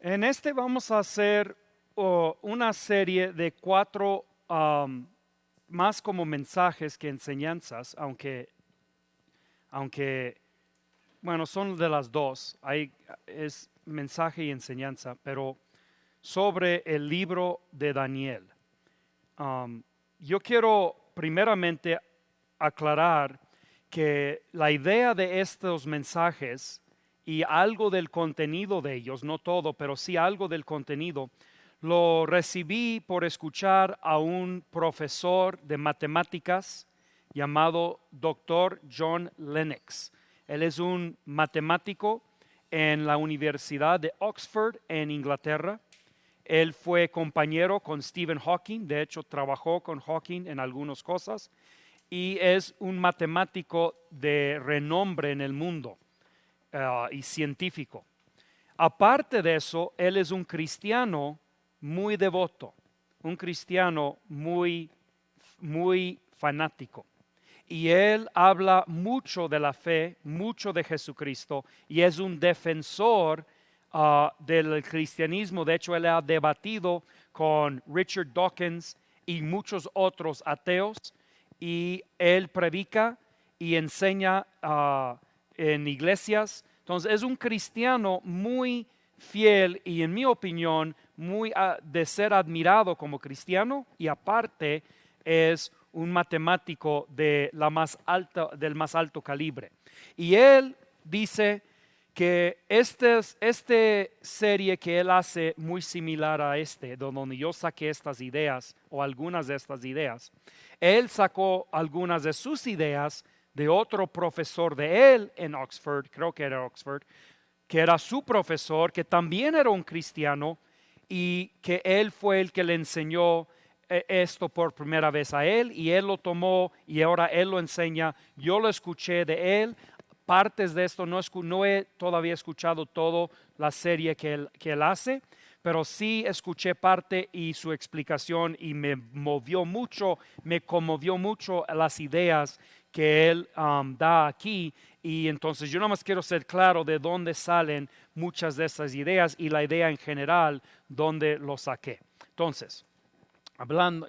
En este vamos a hacer una serie de cuatro más como mensajes que enseñanzas, aunque bueno, son de las dos. Es mensaje y enseñanza, pero sobre el libro de Daniel. Yo quiero primeramente aclarar que la idea de estos mensajes y algo del contenido de ellos, no todo, pero sí algo del contenido, lo recibí por escuchar a un profesor de matemáticas llamado Dr. John Lennox. Él es un matemático en la Universidad de Oxford en Inglaterra. Él fue compañero con Stephen Hawking, de hecho trabajó con Hawking en algunas cosas, y es un matemático de renombre en el mundo y científico. Aparte de eso, él es un cristiano muy devoto, un cristiano muy fanático. Y él habla mucho de la fe, mucho de Jesucristo, y es un defensor del cristianismo. De hecho, él ha debatido con Richard Dawkins y muchos otros ateos, y él predica y enseña en iglesias. Entonces, es un cristiano muy fiel y, en mi opinión, muy de ser admirado como cristiano, y aparte es un matemático del más alto calibre. Y él dice que esta serie que él hace muy similar a de donde yo saqué estas ideas o algunas de estas ideas, él sacó algunas de sus ideas de otro profesor de él en Oxford, creo que era Oxford, que era su profesor, que también era un cristiano, y que él fue el que le enseñó esto por primera vez a él, y él lo tomó y ahora él lo enseña. Yo lo escuché de él, partes de esto no he todavía escuchado toda la serie que él hace, pero sí escuché parte y su explicación, y me conmovió mucho las ideas que él da aquí. Y entonces yo nomás quiero ser claro de dónde salen muchas de estas ideas y la idea en general, dónde lo saqué. Entonces,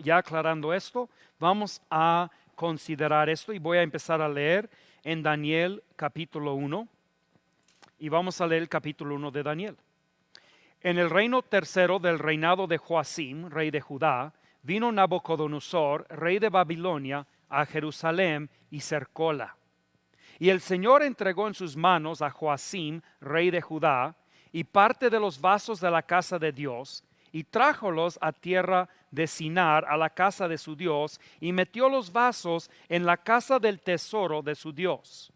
ya aclarando esto, vamos a considerar esto y voy a empezar a leer en Daniel capítulo 1, y vamos a leer el capítulo 1 de Daniel. En el reino tercero del reinado de Joacim, rey de Judá, vino Nabucodonosor, rey de Babilonia, a Jerusalén y cercóla. Y el Señor entregó en sus manos a Joacim, rey de Judá, y parte de los vasos de la casa de Dios, y trájolos a tierra de Sinar, a la casa de su Dios, y metió los vasos en la casa del tesoro de su Dios.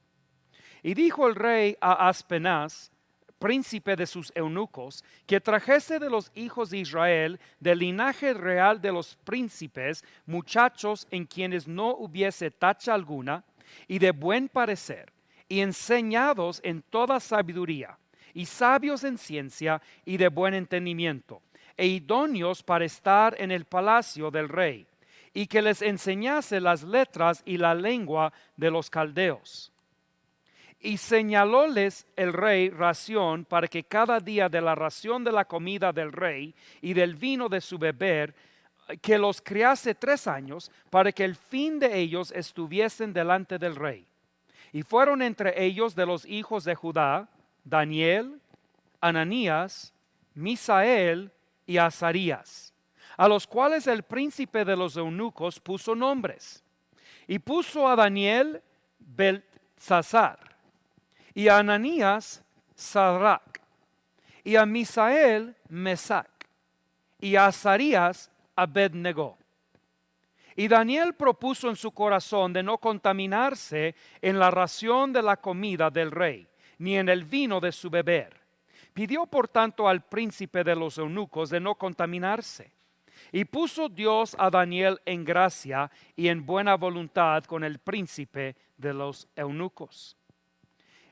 Y dijo el rey a Aspenaz, príncipe de sus eunucos, que trajese de los hijos de Israel, del linaje real de los príncipes, muchachos en quienes no hubiese tacha alguna, y de buen parecer, y enseñados en toda sabiduría, y sabios en ciencia y de buen entendimiento, e idóneos para estar en el palacio del rey, y que les enseñase las letras y la lengua de los caldeos. Y señalóles el rey ración para que cada día de la ración de la comida del rey y del vino de su beber, que los criase 3 años, para que el fin de ellos estuviesen delante del rey. Y fueron entre ellos de los hijos de Judá, Daniel, Ananías, Misael y Azarías, a los cuales el príncipe de los eunucos puso nombres. Y puso a Daniel Beltsasar, y a Ananías Sadrach, y a Misael Mesac, y a Azarías Abednego. Y Daniel propuso en su corazón de no contaminarse en la ración de la comida del rey, ni en el vino de su beber. Pidió por tanto al príncipe de los eunucos de no contaminarse. Y puso Dios a Daniel en gracia y en buena voluntad con el príncipe de los eunucos.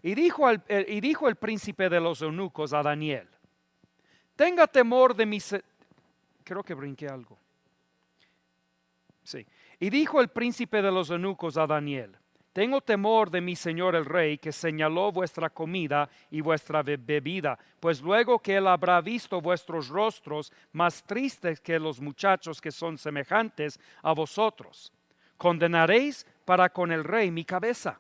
Y dijo el príncipe de los eunucos a Daniel: tenga temor de mis... Creo que brinqué algo. Sí. Y dijo el príncipe de los eunucos a Daniel: tengo temor de mi señor el rey, que señaló vuestra comida y vuestra bebida, pues luego que él habrá visto vuestros rostros más tristes que los muchachos que son semejantes a vosotros, condenaréis para con el rey mi cabeza.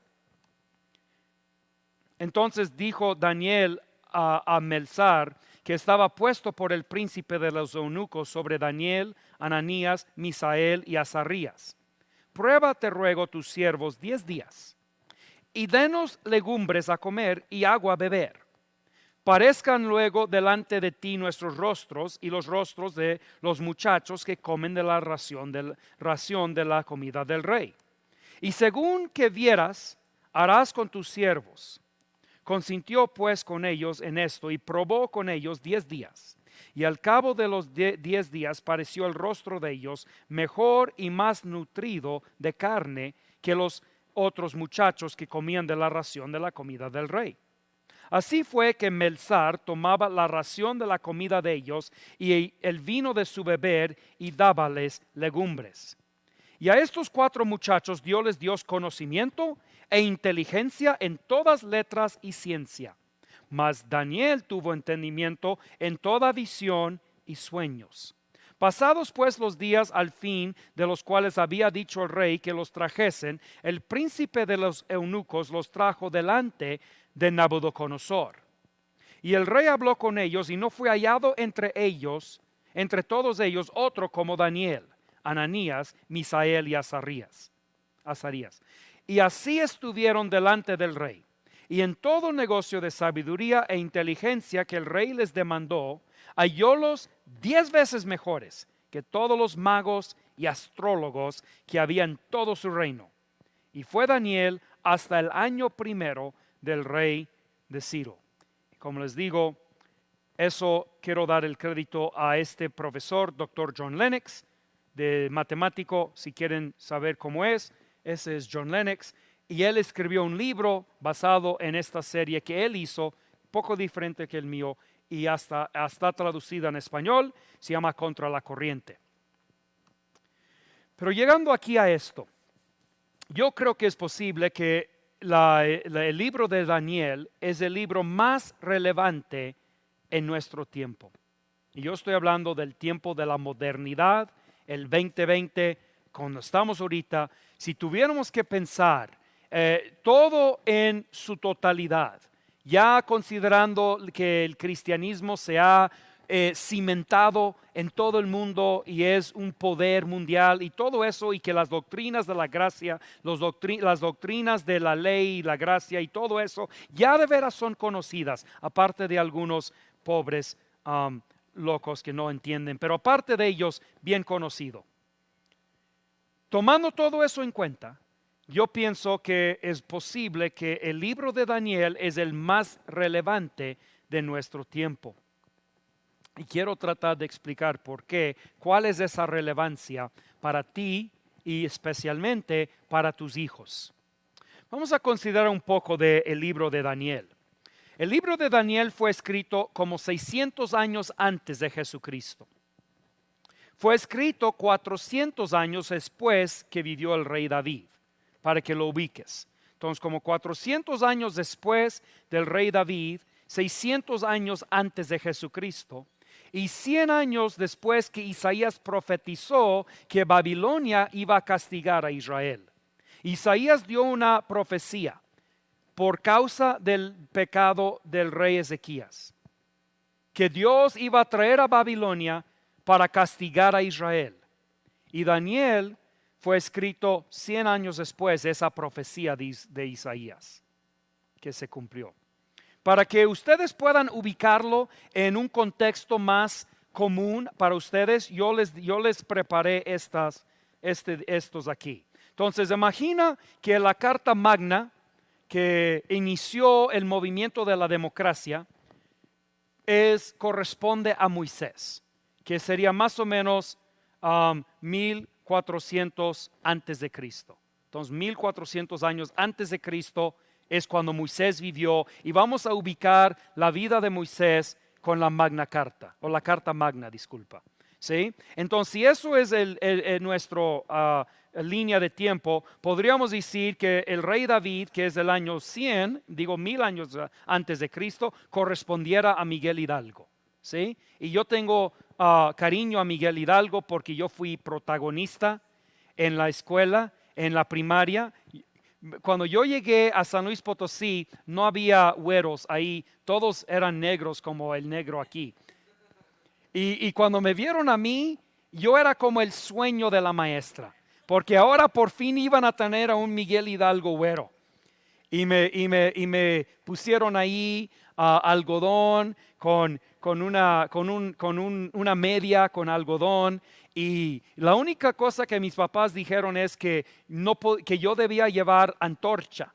Entonces dijo Daniel a Melzar, que estaba puesto por el príncipe de los eunucos sobre Daniel, Ananías, Misael y Azarías: prueba, te ruego, tus siervos 10 días, y denos legumbres a comer y agua a beber. Parezcan luego delante de ti nuestros rostros y los rostros de los muchachos que comen de la ración de la comida del rey. Y según que vieras, harás con tus siervos. Consintió pues con ellos en esto y probó con ellos 10 días. Y al cabo de los 10 días pareció el rostro de ellos mejor y más nutrido de carne que los otros muchachos que comían de la ración de la comida del rey. Así fue que Melzar tomaba la ración de la comida de ellos y el vino de su beber y dábales legumbres. Y a estos 4 muchachos les dio conocimiento e inteligencia en todas letras y ciencia. Mas Daniel tuvo entendimiento en toda visión y sueños. Pasados pues los días al fin de los cuales había dicho el rey que los trajesen, el príncipe de los eunucos los trajo delante de Nabucodonosor. Y el rey habló con ellos, y no fue hallado entre todos ellos, otro como Daniel, Ananías, Misael y Azarías. Y así estuvieron delante del rey. Y en todo negocio de sabiduría e inteligencia que el rey les demandó, hallólos 10 veces mejores que todos los magos y astrólogos que había en todo su reino. Y fue Daniel hasta el año primero del rey de Ciro. Como les digo, eso quiero dar el crédito a este profesor, Dr. John Lennox, de matemático. Si quieren saber cómo es, ese es John Lennox. Y él escribió un libro basado en esta serie que él hizo, poco diferente que el mío, y hasta está traducida en español, se llama Contra la Corriente. Pero llegando aquí a esto, yo creo que es posible que el libro de Daniel es el libro más relevante en nuestro tiempo. Y yo estoy hablando del tiempo de la modernidad, el 2020, cuando estamos ahorita. Si tuviéramos que pensar todo en su totalidad, ya considerando que el cristianismo se ha cimentado en todo el mundo y es un poder mundial y todo eso, y que las doctrinas de la gracia, las doctrinas de la ley y la gracia y todo eso ya de veras son conocidas, aparte de algunos pobres locos que no entienden, pero aparte de ellos bien conocido. Tomando todo eso en cuenta, yo pienso que es posible que el libro de Daniel es el más relevante de nuestro tiempo. Y quiero tratar de explicar por qué, cuál es esa relevancia para ti y especialmente para tus hijos. Vamos a considerar un poco del libro de Daniel. El libro de Daniel fue escrito como 600 años antes de Jesucristo. Fue escrito 400 años después que vivió el rey David, para que lo ubiques. Entonces, como 400 años después del rey David, 600 años antes de Jesucristo, y 100 años después que Isaías profetizó que Babilonia iba a castigar a Israel. Isaías dio una profecía por causa del pecado del rey Ezequías, que Dios iba a traer a Babilonia para castigar a Israel. Y Daniel fue escrito 100 años después de esa profecía de Isaías, que se cumplió. Para que ustedes puedan ubicarlo en un contexto más común para ustedes, yo les preparé estos aquí. Entonces, imagina que la Carta Magna, que inició el movimiento de la democracia, corresponde a Moisés, que sería más o menos 1400 antes de Cristo. Entonces, 1400 años antes de Cristo es cuando Moisés vivió, y vamos a ubicar la vida de Moisés con la Magna Carta, o la Carta Magna, disculpa. ¿sí? Entonces, si eso es nuestro línea de tiempo, podríamos decir que el rey David, que es del año 100, digo 1000 años antes de Cristo, correspondiera a Miguel Hidalgo, ¿sí? Y yo tengo cariño a Miguel Hidalgo porque yo fui protagonista en la escuela, en la primaria. Cuando yo llegué a San Luis Potosí, no había güeros ahí, todos eran negros como el negro aquí. Y cuando me vieron a mí, yo era como el sueño de la maestra, porque ahora por fin iban a tener a un Miguel Hidalgo güero. Y me pusieron ahí algodón con una media con algodón. Y la única cosa que mis papás dijeron es que yo debía llevar antorcha.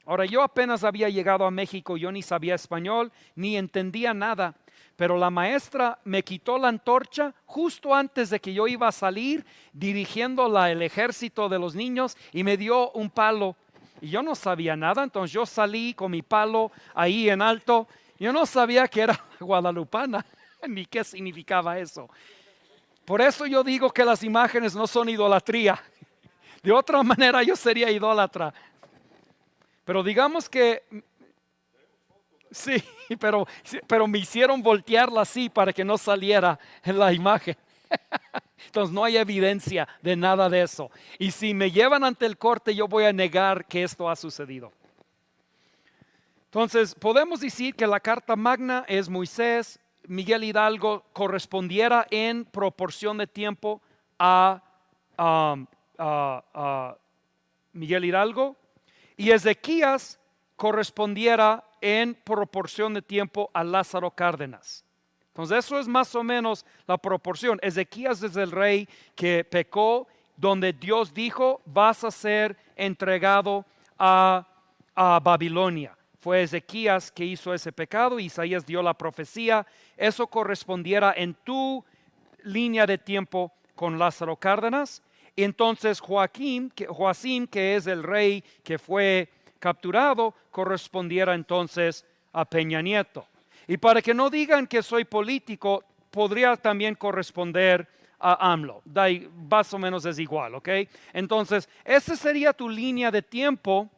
Ahora, yo apenas había llegado a México, yo ni sabía español, ni entendía nada. Pero la maestra me quitó la antorcha justo antes de que yo iba a salir dirigiendo el ejército de los niños y me dio un palo. Y yo no sabía nada, entonces yo salí con mi palo ahí en alto. Yo no sabía que era guadalupana, ni qué significaba eso. Por eso yo digo que las imágenes no son idolatría. De otra manera yo sería idólatra. Pero digamos que sí, pero me hicieron voltearla así para que no saliera en la imagen. Entonces no hay evidencia de nada de eso. Y si me llevan ante el corte, yo voy a negar que esto ha sucedido. Entonces podemos decir que la Carta Magna es Moisés. Miguel Hidalgo correspondiera en proporción de tiempo a Miguel Hidalgo. Y Ezequías correspondiera en proporción de tiempo a Lázaro Cárdenas. Entonces eso es más o menos la proporción. Ezequías es el rey que pecó, donde Dios dijo, vas a ser entregado a Babilonia. Fue Ezequías que hizo ese pecado, Isaías dio la profecía. Eso correspondiera en tu línea de tiempo con Lázaro Cárdenas. Entonces Joacim, que es el rey que fue capturado, correspondiera entonces a Peña Nieto. Y para que no digan que soy político, podría también corresponder a AMLO. Más o menos es igual, ¿ok? Entonces, esa sería tu línea de tiempo,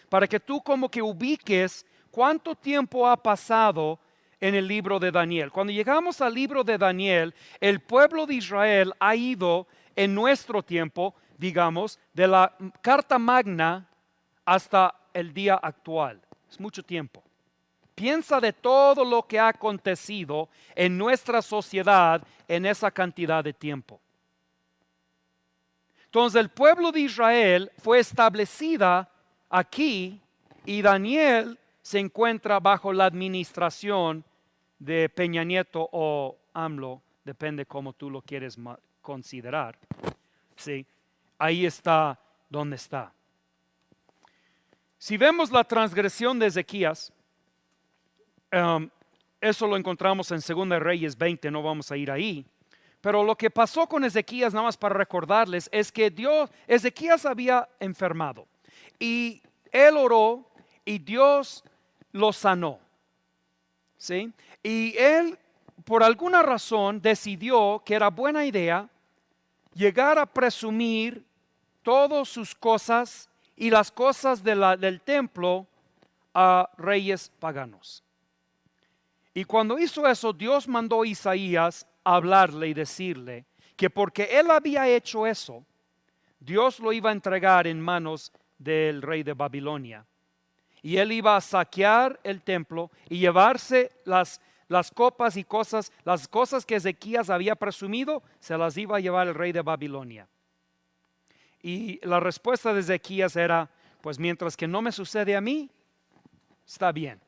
para que tú como que ubiques cuánto tiempo ha pasado en el libro de Daniel. Cuando llegamos al libro de Daniel, el pueblo de Israel ha ido en nuestro tiempo, digamos, de la Carta Magna hasta el día actual. Es mucho tiempo. Piensa de todo lo que ha acontecido en nuestra sociedad en esa cantidad de tiempo. Entonces el pueblo de Israel fue establecida aquí y Daniel se encuentra bajo la administración de Peña Nieto o AMLO, depende cómo tú lo quieres considerar. Sí, ahí está donde está. Si vemos la transgresión de Ezequías, eso lo encontramos en 2 Reyes 20, no vamos a ir ahí. Pero lo que pasó con Ezequías, nada más para recordarles, es que Ezequías había enfermado y él oró y Dios lo sanó. ¿Sí? Y él, por alguna razón, decidió que era buena idea llegar a presumir todas sus cosas y las cosas del templo a reyes paganos. Y cuando hizo eso, Dios mandó a Isaías a hablarle y decirle que porque él había hecho eso, Dios lo iba a entregar en manos del rey de Babilonia. Y él iba a saquear el templo y llevarse las copas y cosas, las cosas que Ezequías había presumido, se las iba a llevar el rey de Babilonia. Y la respuesta de Ezequías era, pues mientras que no me sucede a mí, está bien.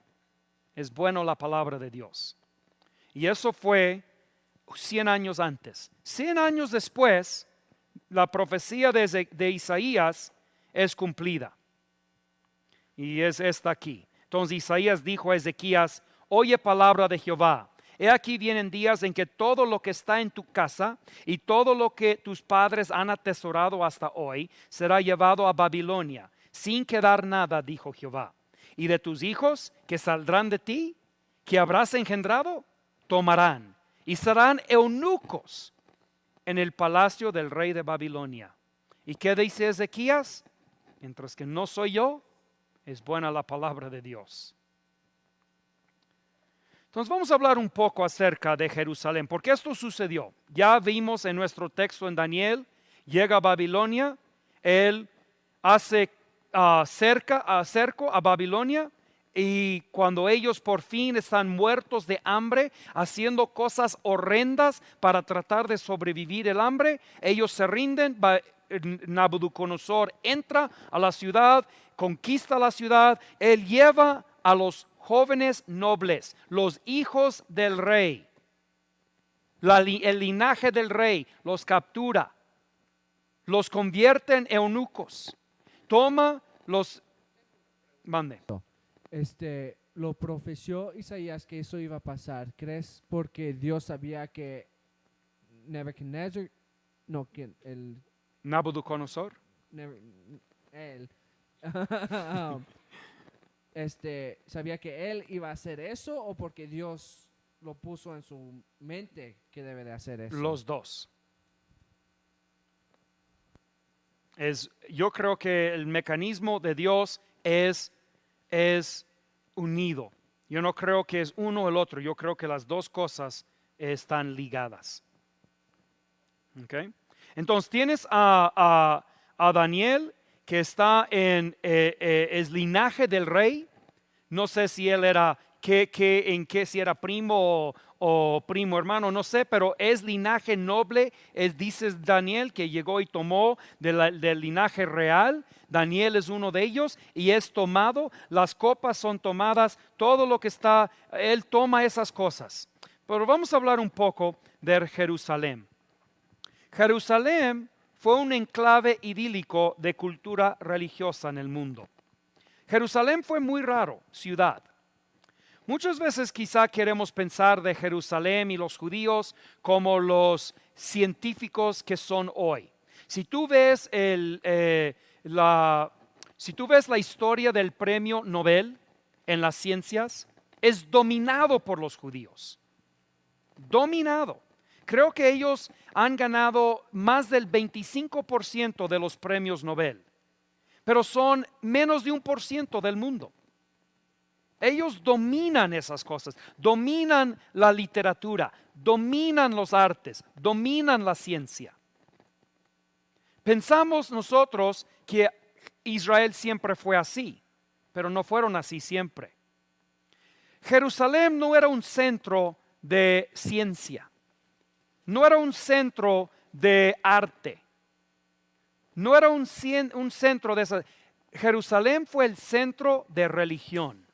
Es bueno la palabra de Dios. Y eso fue 100 años antes. 100 años después, la profecía de Isaías es cumplida. Y es esta aquí. Entonces Isaías dijo a Ezequías, oye palabra de Jehová. He aquí vienen días en que todo lo que está en tu casa y todo lo que tus padres han atesorado hasta hoy será llevado a Babilonia, sin quedar nada, dijo Jehová. Y de tus hijos que saldrán de ti, que habrás engendrado, tomarán y serán eunucos en el palacio del rey de Babilonia. ¿Y qué dice Ezequías? Mientras que no soy yo, es buena la palabra de Dios. Entonces vamos a hablar un poco acerca de Jerusalén, porque esto sucedió. Ya vimos en nuestro texto en Daniel, llega a Babilonia, él hace cerco a Babilonia, y cuando ellos por fin están muertos de hambre, haciendo cosas horrendas para tratar de sobrevivir el hambre, ellos se rinden. Nabucodonosor entra a la ciudad, conquista la ciudad, él lleva a los jóvenes nobles, los hijos del rey, el linaje del rey, los captura, los convierte en eunucos, toma los... Mande. Lo profeció Isaías que eso iba a pasar. ¿Crees porque Dios sabía que Nebuchadnezzar, no, ¿quién? Nabucodonosor. Él, sabía que él iba a hacer eso o porque Dios lo puso en su mente que debe de hacer eso? Los dos. Yo creo que el mecanismo de Dios es unido. Yo no creo que es uno o el otro. Yo creo que las dos cosas están ligadas. ¿Okay? Entonces tienes a Daniel, que está es linaje del rey. No sé si él era si era primo o primo hermano, no sé, pero es linaje noble. Dice Daniel que llegó y tomó del linaje real. Daniel es uno de ellos y es tomado. Las copas son tomadas, todo lo que está, él toma esas cosas. Pero vamos a hablar un poco de Jerusalén. Jerusalén fue un enclave idílico de cultura religiosa en el mundo. Jerusalén fue muy raro, ciudad. Muchas veces quizá queremos pensar de Jerusalén y los judíos como los científicos que son hoy. Si tú ves la historia del premio Nobel en las ciencias, es dominado por los judíos. Dominado. Creo que ellos han ganado más del 25% de los premios Nobel, pero son menos de 1% del mundo. Ellos dominan esas cosas, dominan la literatura, dominan los artes, dominan la ciencia. Pensamos nosotros que Israel siempre fue así, pero no fueron así siempre. Jerusalén no era un centro de ciencia, no era un centro de arte, no era un centro de esa. Jerusalén fue el centro de religión.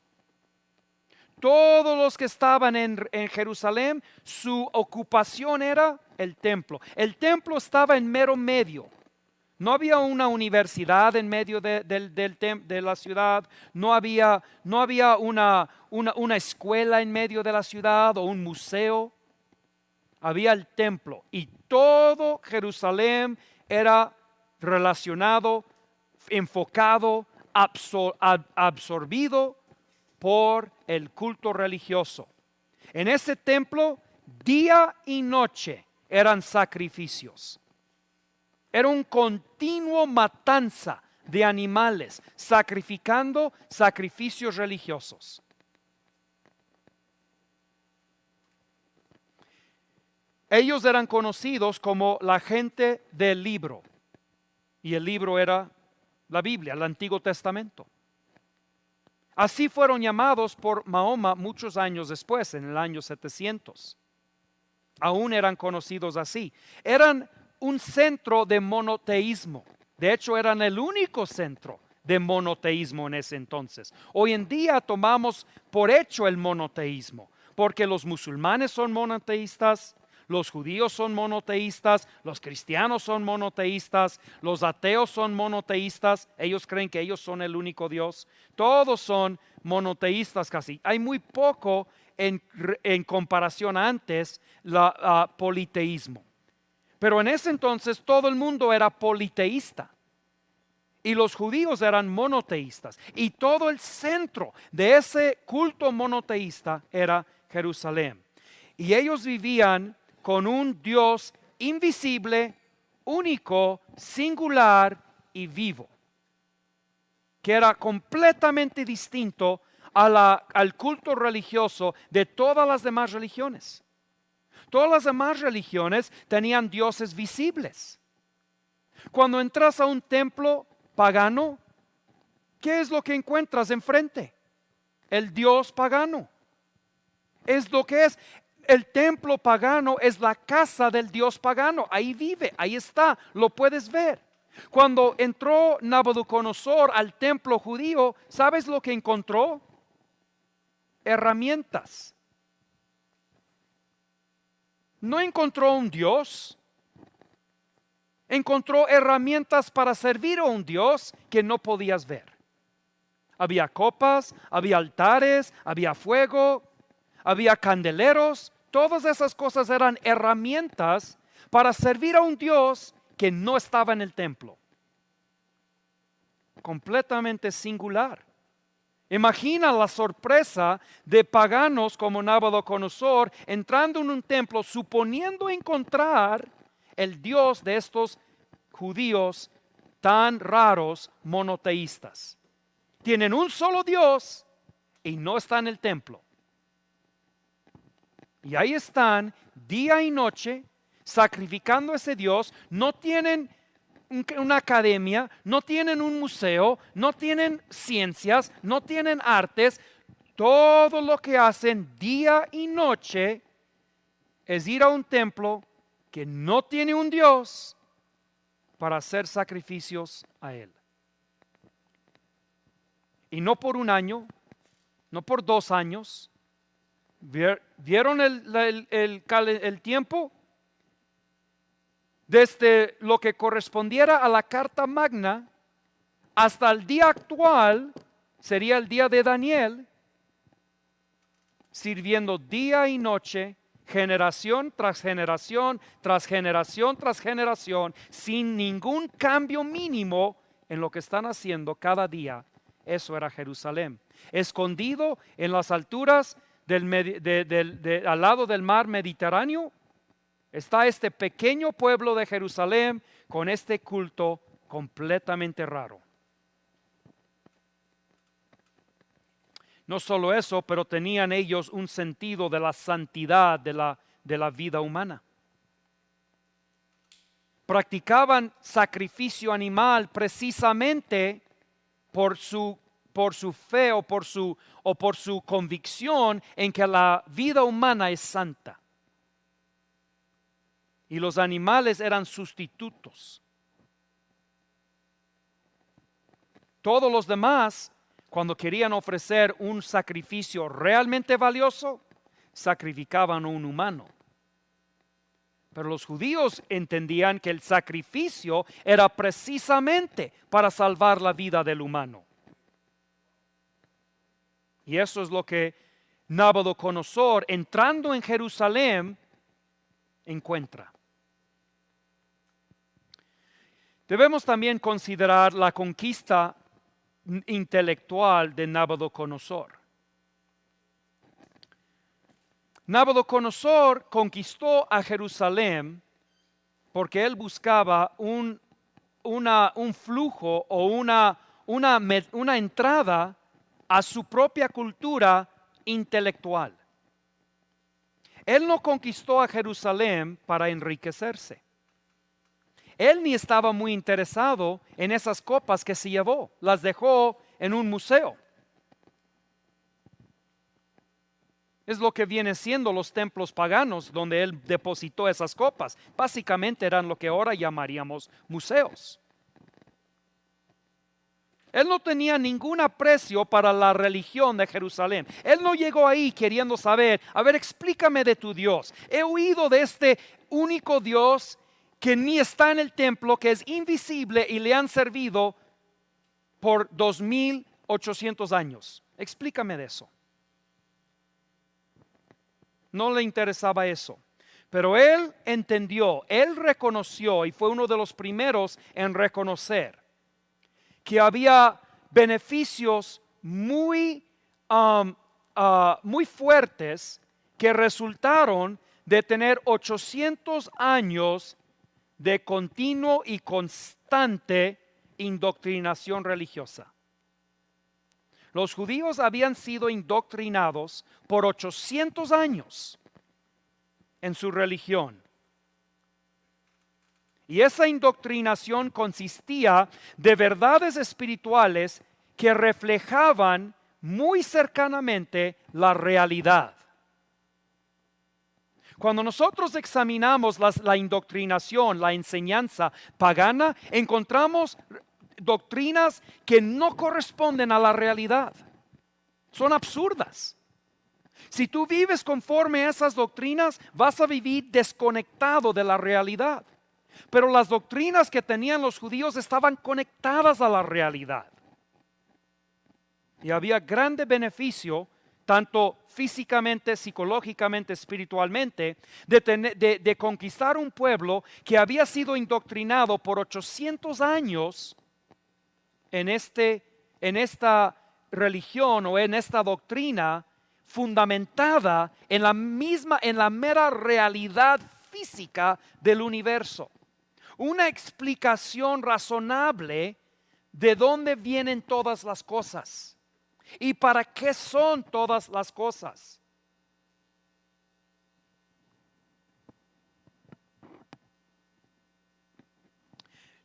Todos los que estaban en Jerusalén, su ocupación era el templo. El templo estaba en mero medio. No había una universidad en medio de la ciudad. No había una escuela en medio de la ciudad o un museo. Había el templo y todo Jerusalén era relacionado, enfocado, absorbido por el culto religioso. En ese templo, día y noche eran sacrificios. Era un continuo matanza de animales, sacrificando sacrificios religiosos. Ellos eran conocidos como la gente del libro, y el libro era la Biblia, el Antiguo Testamento. Así fueron llamados por Mahoma muchos años después, en el año 700. Aún eran conocidos así. Eran un centro de monoteísmo. De hecho, eran el único centro de monoteísmo en ese entonces. Hoy en día tomamos por hecho el monoteísmo, porque los musulmanes son monoteístas, los judíos son monoteístas, los cristianos son monoteístas, los ateos son monoteístas, ellos creen que ellos son el único Dios. Todos son monoteístas casi. Hay muy poco en comparación a antes, politeísmo. Pero en ese entonces todo el mundo era politeísta. Y los judíos eran monoteístas. Y todo el centro de ese culto monoteísta era Jerusalén. Y ellos vivían con un Dios invisible, único, singular y vivo, que era completamente distinto al culto religioso de todas las demás religiones. Todas las demás religiones tenían dioses visibles. Cuando entras a un templo pagano, ¿qué es lo que encuentras enfrente? El dios pagano. Es lo que es. El templo pagano es la casa del dios pagano. Ahí vive, ahí está, lo puedes ver. Cuando entró Nabucodonosor al templo judío, ¿sabes lo que encontró? Herramientas. No encontró un Dios, encontró herramientas para servir a un Dios que no podías ver. Había copas, había altares, había fuego, había candeleros. Todas esas cosas eran herramientas para servir a un Dios que no estaba en el templo. Completamente singular. Imagina la sorpresa de paganos como Nabucodonosor entrando en un templo suponiendo encontrar el Dios de estos judíos tan raros monoteístas. Tienen un solo Dios y no está en el templo. Y ahí están día y noche sacrificando a ese Dios. No tienen una academia, no tienen un museo, no tienen ciencias, no tienen artes. Todo lo que hacen día y noche es ir a un templo que no tiene un Dios para hacer sacrificios a Él. Y no por un año, no por 2 años. ¿Vieron el tiempo? Desde lo que correspondiera a la Carta Magna hasta el día actual, sería el día de Daniel, sirviendo día y noche, generación tras generación, tras generación, tras generación, sin ningún cambio mínimo en lo que están haciendo cada día. Eso era Jerusalén. Escondido en las alturas al lado del mar Mediterráneo, está este pequeño pueblo de Jerusalén con este culto completamente raro. No solo eso, pero tenían ellos un sentido de la santidad de la vida humana. Practicaban sacrificio animal precisamente por su fe o por su convicción en que la vida humana es santa. Y los animales eran sustitutos. Todos los demás, cuando querían ofrecer un sacrificio realmente valioso, sacrificaban a un humano. Pero los judíos entendían que el sacrificio era precisamente para salvar la vida del humano. Y eso es lo que Nabucodonosor, entrando en Jerusalén, encuentra. Debemos también considerar la conquista intelectual de Nabucodonosor. Nabucodonosor conquistó a Jerusalén porque él buscaba un flujo o una entrada a su propia cultura intelectual. Él no conquistó a Jerusalén para enriquecerse. Él ni estaba muy interesado en esas copas que se llevó, las dejó en un museo. Es lo que viene siendo los templos paganos donde él depositó esas copas. Básicamente eran lo que ahora llamaríamos museos. Él no tenía ningún aprecio para la religión de Jerusalén. Él no llegó ahí queriendo saber, a ver, explícame de tu Dios. He oído de este único Dios que ni está en el templo, que es invisible y le han servido por 2800 años. Explícame de eso. No le interesaba eso. Pero él entendió, él reconoció y fue uno de los primeros en reconocer que había beneficios muy fuertes que resultaron de tener 800 años de continuo y constante indoctrinación religiosa. Los judíos habían sido indoctrinados por 800 años en su religión. Y esa indoctrinación consistía de verdades espirituales que reflejaban muy cercanamente la realidad. Cuando nosotros examinamos la indoctrinación, la enseñanza pagana, encontramos doctrinas que no corresponden a la realidad. Son absurdas. Si tú vives conforme a esas doctrinas, vas a vivir desconectado de la realidad. Pero las doctrinas que tenían los judíos estaban conectadas a la realidad. Y había grande beneficio, tanto físicamente, psicológicamente, espiritualmente, de conquistar un pueblo que había sido indoctrinado por 800 años en esta religión o en esta doctrina fundamentada en la mera realidad física del universo. Una explicación razonable de dónde vienen todas las cosas y para qué son todas las cosas.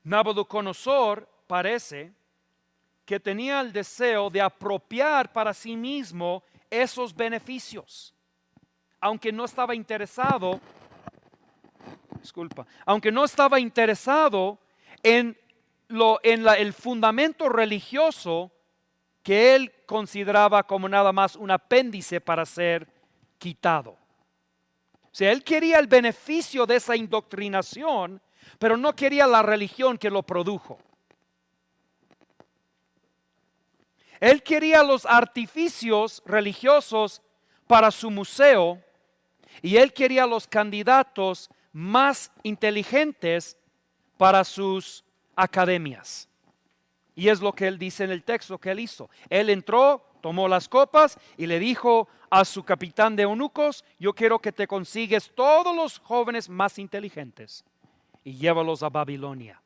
Nabucodonosor parece que tenía el deseo de apropiar para sí mismo esos beneficios, aunque no estaba interesado en el fundamento religioso que él consideraba como nada más un apéndice para ser quitado. O sea, él quería el beneficio de esa indoctrinación, pero no quería la religión que lo produjo. Él quería los artificios religiosos para su museo y él quería los candidatos más inteligentes para sus academias. Y es lo que él dice en el texto que él hizo. Él entró, tomó las copas y le dijo a su capitán de eunucos: yo quiero que te consigues todos los jóvenes más inteligentes y llévalos a Babilonia.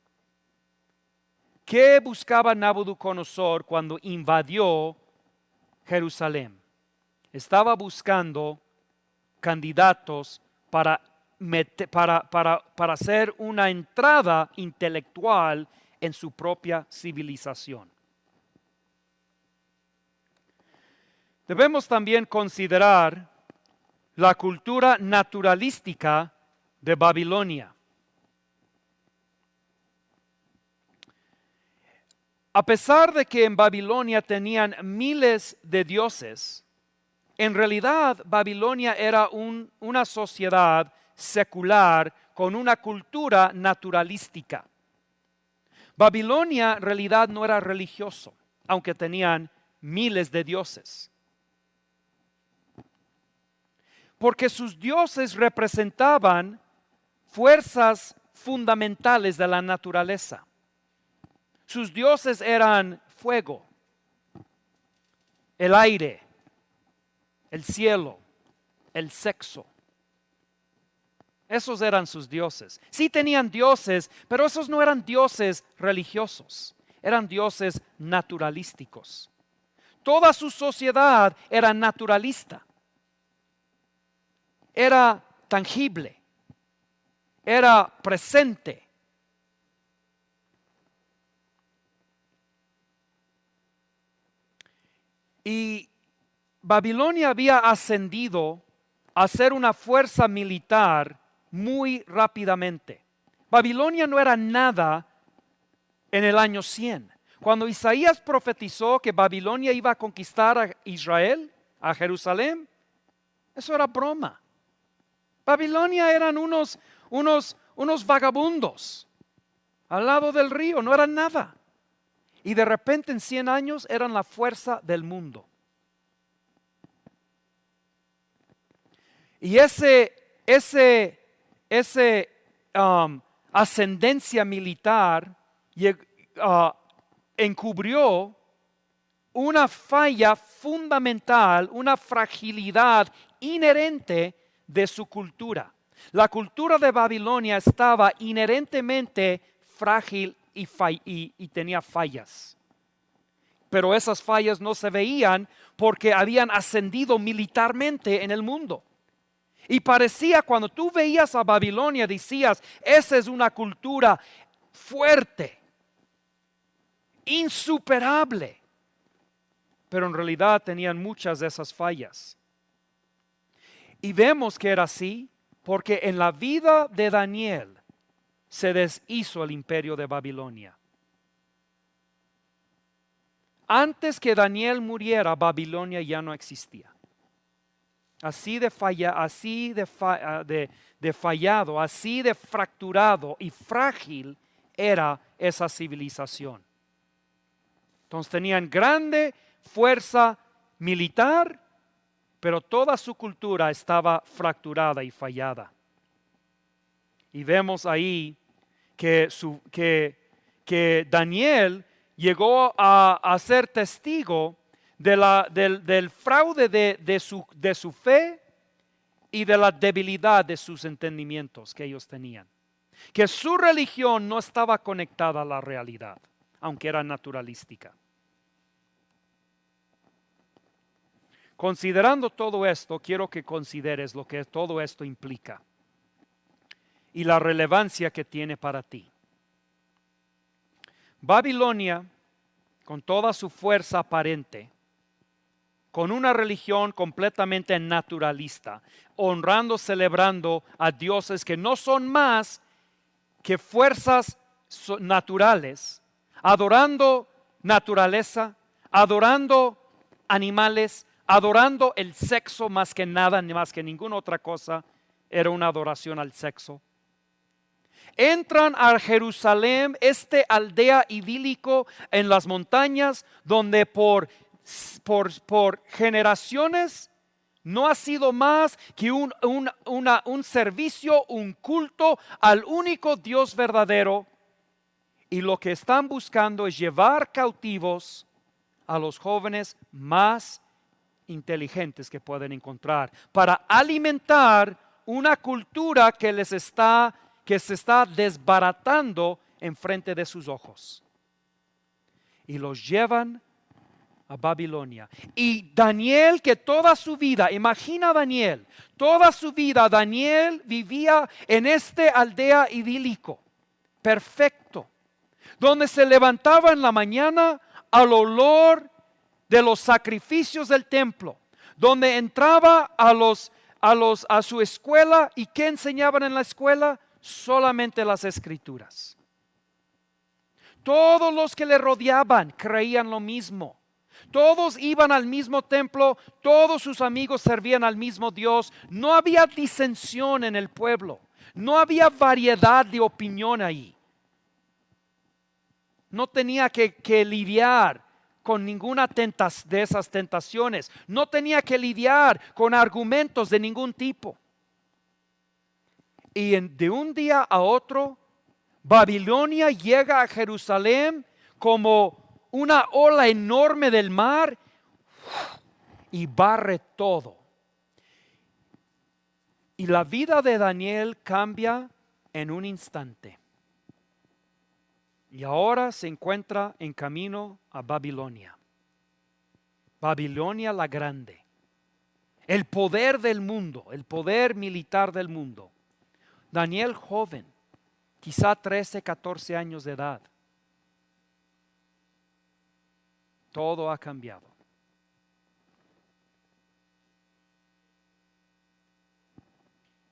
¿Qué buscaba Nabucodonosor cuando invadió Jerusalén? Estaba buscando candidatos para hacer una entrada intelectual en su propia civilización. Debemos también considerar la cultura naturalística de Babilonia. A pesar de que en Babilonia tenían miles de dioses, en realidad Babilonia era una sociedad secular con una cultura naturalística. Babilonia en realidad no era religioso, aunque tenían miles de dioses. Porque sus dioses representaban fuerzas fundamentales de la naturaleza. Sus dioses eran fuego, el aire, el cielo, el sexo. Esos eran sus dioses. Sí tenían dioses, pero esos no eran dioses religiosos, eran dioses naturalísticos. Toda su sociedad era naturalista, era tangible, era presente. Y Babilonia había ascendido a ser una fuerza militar muy rápidamente. Babilonia no era nada en el año 100. Cuando Isaías profetizó que Babilonia iba a conquistar a Israel, a Jerusalén, eso era broma. Babilonia eran unos vagabundos al lado del río, no eran nada. Y de repente en 100 años eran la fuerza del mundo. Y ascendencia militar encubrió una falla fundamental, una fragilidad inherente de su cultura. La cultura de Babilonia estaba inherentemente frágil y tenía fallas. Pero esas fallas no se veían porque habían ascendido militarmente en el mundo. Y parecía, cuando tú veías a Babilonia, decías, esa es una cultura fuerte, insuperable. Pero en realidad tenían muchas de esas fallas. Y vemos que era así porque en la vida de Daniel se deshizo el imperio de Babilonia. Antes que Daniel muriera, Babilonia ya no existía. Así de fallado, así de fracturado y frágil era esa civilización. Entonces tenían grande fuerza militar, pero toda su cultura estaba fracturada y fallada. Y vemos ahí que Daniel llegó a ser testigo del fraude de su fe y de la debilidad de sus entendimientos que ellos tenían. Que su religión no estaba conectada a la realidad, aunque era naturalística. Considerando todo esto, quiero que consideres lo que todo esto implica y la relevancia que tiene para ti. Babilonia, con toda su fuerza aparente, con una religión completamente naturalista, honrando, celebrando a dioses que no son más que fuerzas naturales, adorando naturaleza, adorando animales, adorando el sexo más que nada, más que ninguna otra cosa, era una adoración al sexo. Entran a Jerusalén, aldea idílico en las montañas, donde por generaciones no ha sido más que un servicio, un culto al único Dios verdadero. Y lo que están buscando es llevar cautivos a los jóvenes más inteligentes que pueden encontrar, para alimentar una cultura que se está desbaratando enfrente de sus ojos. Y los llevan a Babilonia. Y Daniel, que toda su vida, imagina Daniel, toda su vida Daniel vivía en aldea idílico, perfecto, donde se levantaba en la mañana al olor de los sacrificios del templo, donde entraba a su escuela. ¿Y qué enseñaban en la escuela? Solamente las escrituras. Todos los que le rodeaban creían lo mismo. Todos iban al mismo templo, todos sus amigos servían al mismo Dios. No había disensión en el pueblo, no había variedad de opinión ahí. No tenía que lidiar con ninguna de esas tentaciones. No tenía que lidiar con argumentos de ningún tipo. Y de un día a otro, Babilonia llega a Jerusalén como una ola enorme del mar y barre todo. Y la vida de Daniel cambia en un instante. Y ahora se encuentra en camino a Babilonia. Babilonia la grande. El poder del mundo, el poder militar del mundo. Daniel joven, quizá 13, 14 años de edad. Todo ha cambiado.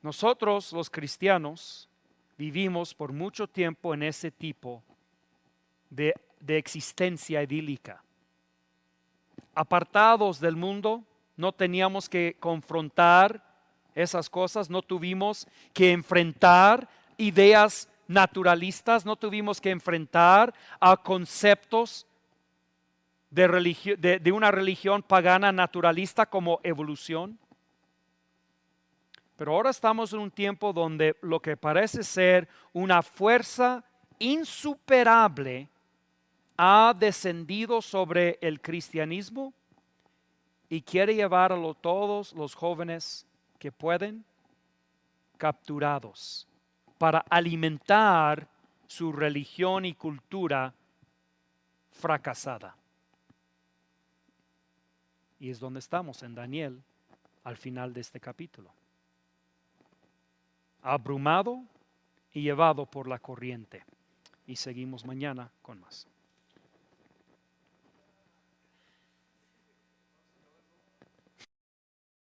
Nosotros los cristianos vivimos por mucho tiempo en ese tipo de existencia idílica. Apartados del mundo, no teníamos que confrontar esas cosas, no tuvimos que enfrentar ideas naturalistas, no tuvimos que enfrentar a conceptos de una religión pagana naturalista como evolución. Pero ahora estamos en un tiempo donde lo que parece ser una fuerza insuperable ha descendido sobre el cristianismo y quiere llevar a todos los jóvenes que pueden capturados para alimentar su religión y cultura fracasada. Y es donde estamos en Daniel al final de este capítulo. Abrumado y llevado por la corriente. Y seguimos mañana con más.